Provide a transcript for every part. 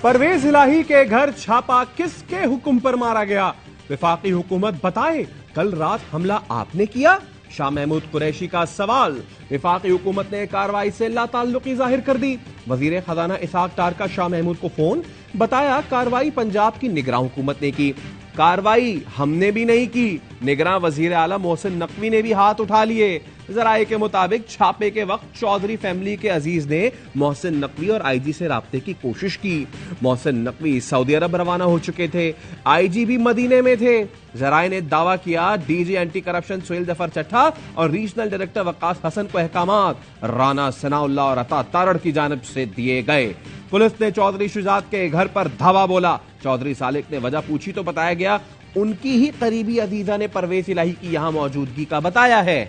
پرویز الہی کے گھر چھاپا کس کے حکم پر مارا گیا؟ وفاقی حکومت بتائے کل رات حملہ آپ نے کیا؟ شاہ محمود قریشی کا سوال۔ وفاقی حکومت نے کارروائی سے لا تعلقی ظاہر کر دی۔ وزیر خزانہ اسحاق ڈار کا شاہ محمود کو فون، بتایا کارروائی پنجاب کی نگراں حکومت نے کی، کارروائی ہم نے بھی نہیں کی، نگراں وزیر اعلیٰ محسن نقوی نے بھی ہاتھ اٹھا لیے۔ ذرائع کے مطابق چھاپے کے وقت چودھری فیملی کے عزیز نے محسن نقوی اور آئی جی سے رابطے کی کوشش کی۔ محسن نقوی سعودی عرب روانہ ہو چکے تھے، آئی جی بھی مدینے میں تھے۔ ذرائع نے دعویٰ کیا D G anti corruption Sohail Zafar Chattha اور ریجنل ڈائریکٹر وقاص حسن کو احکامات رانا ثناء اللہ اور عطا تارڑ کی جانب سے دیے گئے۔ پولیس نے چودھری شجاعت کے گھر پر دھاوا بولا۔ چودھری سالک نے وجہ پوچھی تو بتایا گیا ان کی ہی قریبی عزیزہ نے پرویز الہی کی یہاں موجودگی کا بتایا ہے۔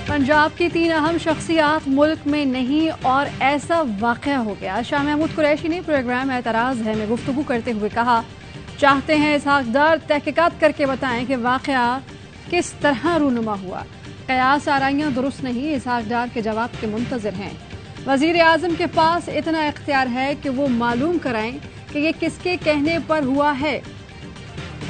پنجاب کی 3 اہم شخصیات ملک میں نہیں اور ایسا واقعہ ہو گیا۔ شاہ محمود قریشی نے پروگرام اعتراض ہے میں گفتگو کرتے ہوئے کہا، چاہتے ہیں اسحاق ڈار تحقیقات کر کے بتائیں کہ واقعہ کس طرح رونما ہوا۔ قیاس آرائیاں درست نہیں، اسحاق ڈار کے جواب کے منتظر ہیں۔ وزیر اعظم کے پاس اتنا اختیار ہے کہ وہ معلوم کرائیں کہ یہ کس کے کہنے پر ہوا ہے۔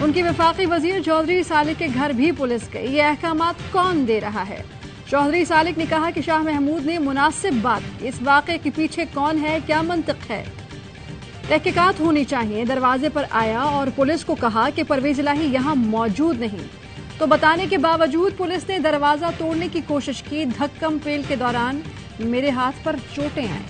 ان کی وفاقی وزیر چودھری سالک کے گھر بھی پولیس گئی، یہ احکامات کون دے رہا ہے؟ چودھری سالک نے کہا کہ شاہ محمود نے مناسب بات کی، اس واقعے کے پیچھے کون ہے، کیا منطق ہے، تحقیقات ہونی چاہیے۔ دروازے پر آیا اور پولیس کو کہا کہ پرویز الہی یہاں موجود نہیں، تو بتانے کے باوجود پولیس نے دروازہ توڑنے کی کوشش کی۔ دھکم پیل کے دوران میرے ہاتھ پر چوٹیں آئیں۔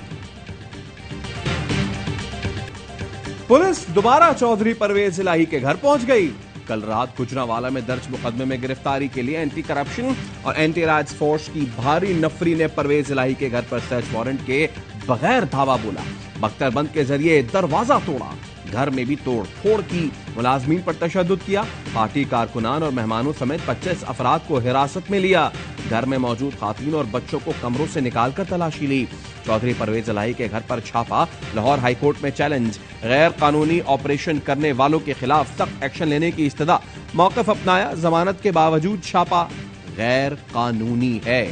پولیس دوبارہ چودھری پرویز الہی کے گھر پہنچ گئی۔ کل رات گجرانوالہ میں درج مقدمے میں گرفتاری کے لیے اینٹی کرپشن اور اینٹی رائٹس فورس کی بھاری نفری نے پرویز الہی کے گھر پر سرچ وارنٹ کے بغیر دھاوا بولا، بختر بند کے ذریعے دروازہ توڑا، گھر میں بھی توڑ پھوڑ کی، ملازمین پر تشدد کیا، پارٹی کارکنان اور مہمانوں سمیت 25 افراد کو حراست میں لیا، گھر میں موجود خواتین اور بچوں کو کمروں سے نکال کر تلاشی لی۔ چودھری پرویز الہی کے گھر پر چھاپا، لاہور ہائی کورٹ میں چیلنج، غیر قانونی آپریشن کرنے والوں کے خلاف سخت ایکشن لینے کی استدعا، موقف اپنایا، ضمانت کے باوجود چھاپا غیر قانونی ہے۔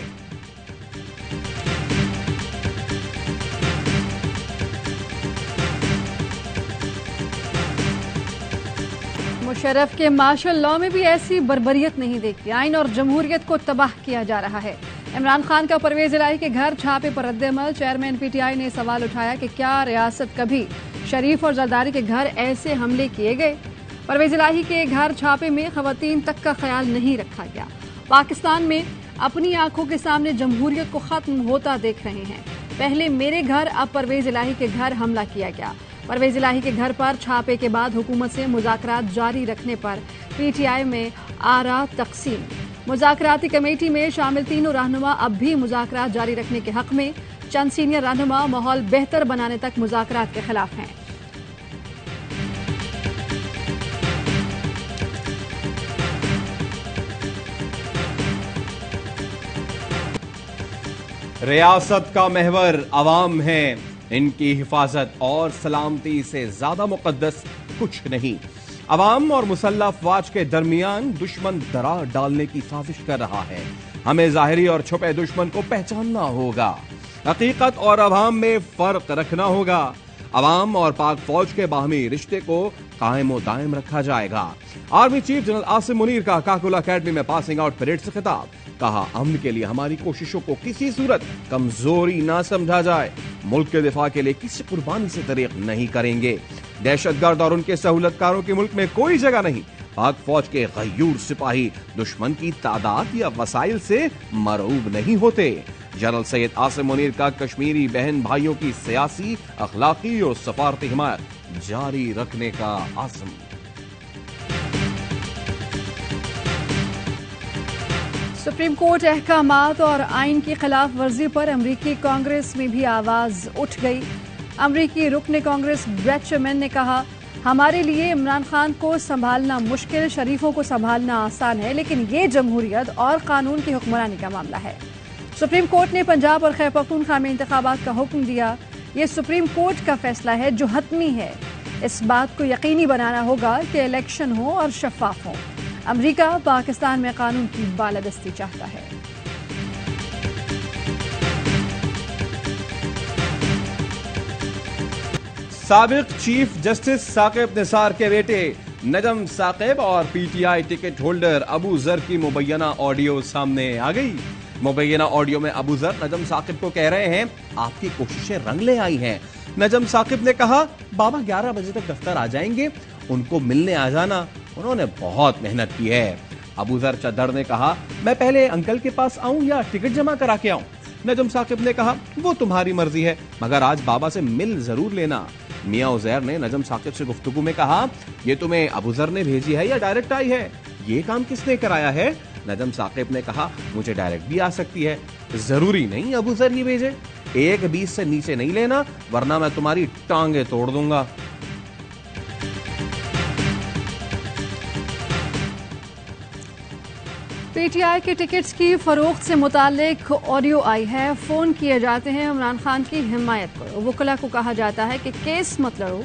مشرف کے مارشل لاء میں بھی ایسی بربریت نہیں دیکھی، آئین اور جمہوریت کو تباہ کیا جا رہا ہے۔ عمران خان کا پرویز الہی کے گھر چھاپے پر رد عمل، چیئرمین پی ٹی آئی نے سوال اٹھایا کہ کیا ریاست کبھی شریف اور زرداری کے گھر ایسے حملے کیے گئے؟ پرویز الہی کے گھر چھاپے میں خواتین تک کا خیال نہیں رکھا گیا۔ پاکستان میں اپنی آنکھوں کے سامنے جمہوریت کو ختم ہوتا دیکھ رہے ہیں، پہلے میرے گھر اب پرویز الہی کے گھر حملہ کیا گیا۔ پرویز الہی کے گھر پر چھاپے کے بعد حکومت سے مذاکرات جاری رکھنے پر پی ٹی آئی میں آرا تقسیم، مذاکراتی کمیٹی میں شامل تینوں رہنما اب بھی مذاکرات جاری رکھنے کے حق میں، چند سینئر رہنما ماحول بہتر بنانے تک مذاکرات کے خلاف ہیں۔ ریاست کا محور عوام ہے، ان کی حفاظت اور سلامتی سے زیادہ مقدس کچھ نہیں۔ عوام اور مسلح افواج کے درمیان دشمن درار ڈالنے کی سازش کر رہا ہے، ہمیں ظاہری اور چھپے دشمن کو پہچاننا ہوگا، حقیقت اور عوام میں فرق رکھنا ہوگا، عوام اور پاک فوج کے باہمی رشتے کو قائم و دائم رکھا جائے گا۔ Army chief general Asim Munir کا کاکول اکیڈمی میں پاسنگ آؤٹ پریڈ سے خطاب، کہا امن کے لیے ہماری کوششوں کو کسی صورت کمزوری نہ سمجھا جائے، ملک کے دفاع کے لیے کسی قربانی سے دریغ نہیں کریں گے، دہشت گرد اور ان کے سہولت کاروں کی ملک میں کوئی جگہ نہیں، پاک فوج کے غیور سپاہی دشمن کی تعداد یا وسائل سے مرعوب نہیں ہوتے۔ جنرل سید عاصم منیر کا کشمیری بہن بھائیوں کی سیاسی، اخلاقی اور سفارتی حمایت جاری رکھنے کا عزم۔ سپریم کورٹ احکامات اور آئین کی خلاف ورزی پر امریکی کانگریس میں بھی آواز اٹھ گئی۔ امریکی رکن کانگریس بریٹ شرمین نے کہا، ہمارے لیے عمران خان کو سنبھالنا مشکل، شریفوں کو سنبھالنا آسان ہے، لیکن یہ جمہوریت اور قانون کی حکمرانی کا معاملہ ہے۔ سپریم کورٹ نے پنجاب اور خیبر پختونخوا میں انتخابات کا حکم دیا، یہ سپریم کورٹ کا فیصلہ ہے جو حتمی ہے، اس بات کو یقینی بنانا ہوگا کہ الیکشن ہو اور شفاف ہو۔ امریکہ پاکستان میں قانون کی بالادستی چاہتا ہے۔ سابق چیف جسٹس ثاقب نثار کے بیٹے نجم ثاقب اور P T I ticket holder Abu Zar کی مبینہ آڈیو سامنے آ گئی۔ مبینہ آڈیو میں ابو ذر نجم ثاقب کو کہہ رہے ہیں آپ کی کوششیں رنگ لے آئی ہیں۔ نجم ثاقب نے کہا بابا 11 بجے تک دفتر آ جائیں گے، ان کو ملنے آ جانا، انہوں نے بہت محنت کی ہے۔ ابو ذر چدر نے کہا میں پہلے انکل کے پاس آؤں یا ٹکٹ جمع کرا کے آؤں؟ نجم ثاقب نے کہا وہ تمہاری مرضی ہے، مگر آج بابا سے مل ضرور لینا۔ میاں عزیر نے نجم ثاقب سے گفتگو میں کہا یہ تمہیں ابو ذر نے بھیجی ہے یا ڈائریکٹ آئی ہے؟ یہ کام کس نے کرایا ہے؟ نجم ثاقب نے کہا مجھے ڈائریکٹ بھی آ سکتی ہے، ضروری نہیں ابو ذر ہی بھیجے۔ 1:20 سے نیچے نہیں لینا ورنہ میں تمہاری ٹانگیں توڑ دوں گا۔ پی ٹی آئی کے ٹکٹس کی فروخت سے متعلق آڈیو آئی ہے۔ فون کیے جاتے ہیں عمران خان کی حمایت کرو، وکلا کو کہا جاتا ہے کہ کیس مت لڑو۔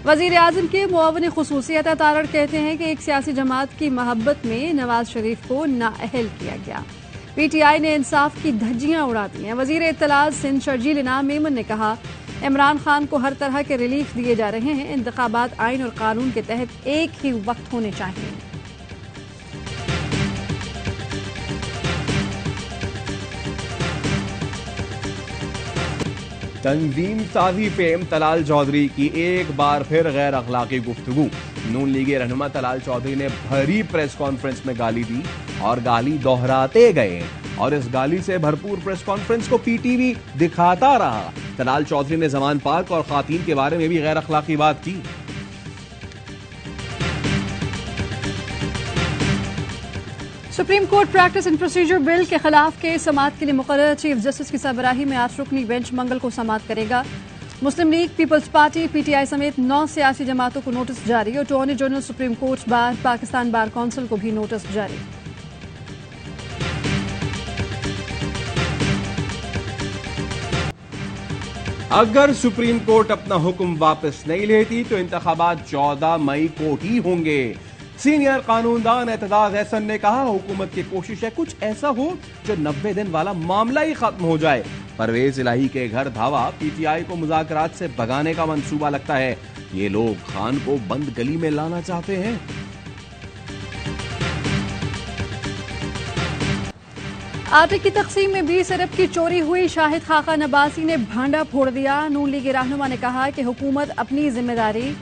وزیر اعظم کے معاون خصوصی عطا تارڑ کہتے ہیں کہ ایک سیاسی جماعت کی محبت میں نواز شریف کو نااہل کیا گیا۔ پی ٹی آئی نے انصاف کی دھجیاں اڑا دی ہیں۔ وزیر اطلاعات سندھ شرجیل انعام میمن نے کہا عمران خان کو ہر طرح کے ریلیف دیے جا رہے ہیں، انتخابات آئین اور قانون کے تحت ایک ہی وقت ہونے چاہیے۔ تنظیم سازی پہ طلال چودھری کی ایک بار پھر غیر اخلاقی گفتگو۔ نون لیگی رہنما طلال چودھری نے بھری پریس کانفرنس میں گالی دی اور گالی دہراتے گئے اور اس گالی سے بھرپور پریس کانفرنس کو پی ٹی وی دکھاتا رہا۔ طلال چودھری نے زمان پارک اور خواتین کے بارے میں بھی غیر اخلاقی بات کی۔ Supreme court practice and procedure bill کے خلاف کیس سماعت کے لیے مقرر چیف جسٹس کی سربراہی میں 8 رکنی بینچ منگل کو سماعت کرے گا۔ مسلم لیگ، پیپلز پارٹی، پی ٹی آئی سمیت 9 سیاسی جماعتوں کو نوٹس جاری، attorney general, supreme court bar, Pakistan bar council کو بھی نوٹس جاری۔ اگر سپریم کورٹ اپنا حکم واپس نہیں لیتی تو انتخابات 14 مئی کو ہی ہوں گے۔ سینئر قانون دان اعتزاز احسن نے کہا حکومت کی کوشش ہے کچھ ایسا ہو جو 90 دن والا معاملہ ہی ختم ہو جائے۔ پرویز الہی کے گھر دھاوا، پی ٹی آئی کو مذاکرات سے بھگانے کا منصوبہ لگتا ہے۔ یہ لوگ خان کو بند گلی میں لانا چاہتے ہیں۔ آٹے کی تقسیم میں 20 ارب کی چوری ہوئی، شاہد خاقہ نباسی نے بھانڈا پھوڑ دیا۔ نون لیگ رہنما نے کہا کہ حکومت اپنی ذمہ داری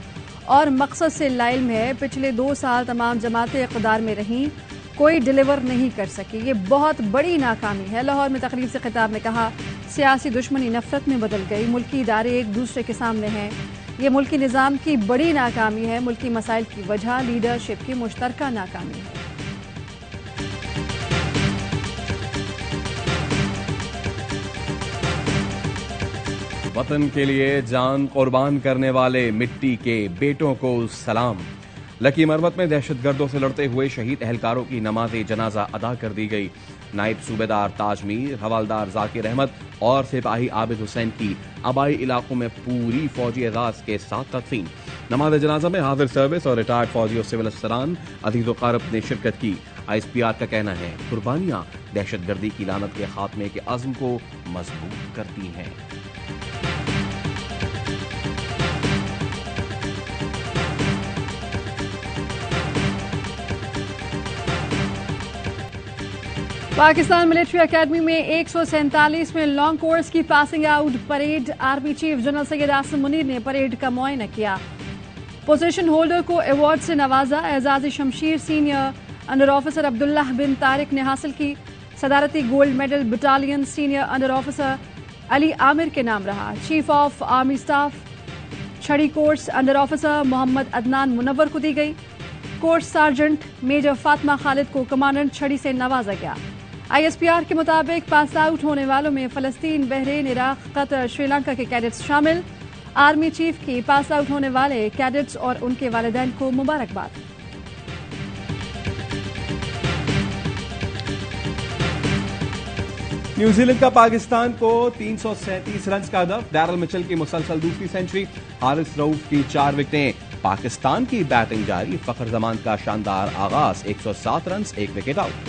اور مقصد سے لاعلم ہے۔ پچھلے 2 سال تمام جماعتیں اقتدار میں رہیں، کوئی ڈیلیور نہیں کر سکی، یہ بہت بڑی ناکامی ہے۔ لاہور میں تقریب سے خطاب میں کہا سیاسی دشمنی نفرت میں بدل گئی، ملکی ادارے ایک دوسرے کے سامنے ہیں، یہ ملکی نظام کی بڑی ناکامی ہے، ملکی مسائل کی وجہ لیڈرشپ کی مشترکہ ناکامی ہے۔ وطن کے لیے جان قربان کرنے والے مٹی کے بیٹوں کو سلام۔ لکی مروت میں دہشت گردوں سے لڑتے ہوئے شہید اہلکاروں کی نماز جنازہ ادا کر دی گئی۔ نائب صوبیدار تاج میر، حوالدار ذاکر احمد اور سپاہی عابد حسین کی آبائی علاقوں میں پوری فوجی اعزاز کے ساتھ تدفین۔ نماز جنازہ میں حاضر سروس اور ریٹائرڈ فوجی اور سول افسران عزیز و اقارب نے شرکت کی۔ آئی ایس پی آر کا کہنا ہے قربانیاں دہشت گردی کی لعنت کے خاتمے کے عزم کو مضبوط کرتی ہیں۔ پاکستان ملٹری اکیڈمی میں 147 میں لانگ کورس کی passing out parade, army chief general Syed Asim Munir نے پریڈ کا معائنہ کیا۔ پوزیشن ہولڈر کو ایوارڈ سے نوازا، اعزاز شمشیر senior under officer Abdullah bin Tariq نے حاصل کی۔ صدارتی gold medal battalion senior under officer Ali Amir کے نام رہا۔ چیف آف آرمی سٹاف چھڑی course under officer Muhammad Adnan Munawar کو دی گئی۔ Course sergeant major Fatima Khalid کو کمانڈنٹ چھڑی سے نوازا گیا۔ آئی ایس پی آر کے مطابق پاس آؤٹ ہونے والوں میں فلسطین، بحرین، عراق، قطر، سری لنکا کے کیڈٹس شامل۔ آرمی چیف کی پاس آؤٹ ہونے والے کیڈٹس اور ان کے والدین کو مبارکباد۔ نیوزی لینڈ کا پاکستان کو 337 رنز کا ہدف، ڈیرل مچل کی مسلسل دوسری سینچری، حارث رؤوف کی 4 وکٹیں۔ پاکستان کی بیٹنگ جاری، فخر زمان کا شاندار آغاز، 107 runs 1 wicket out.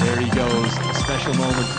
There he goes, a special moment.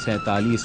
47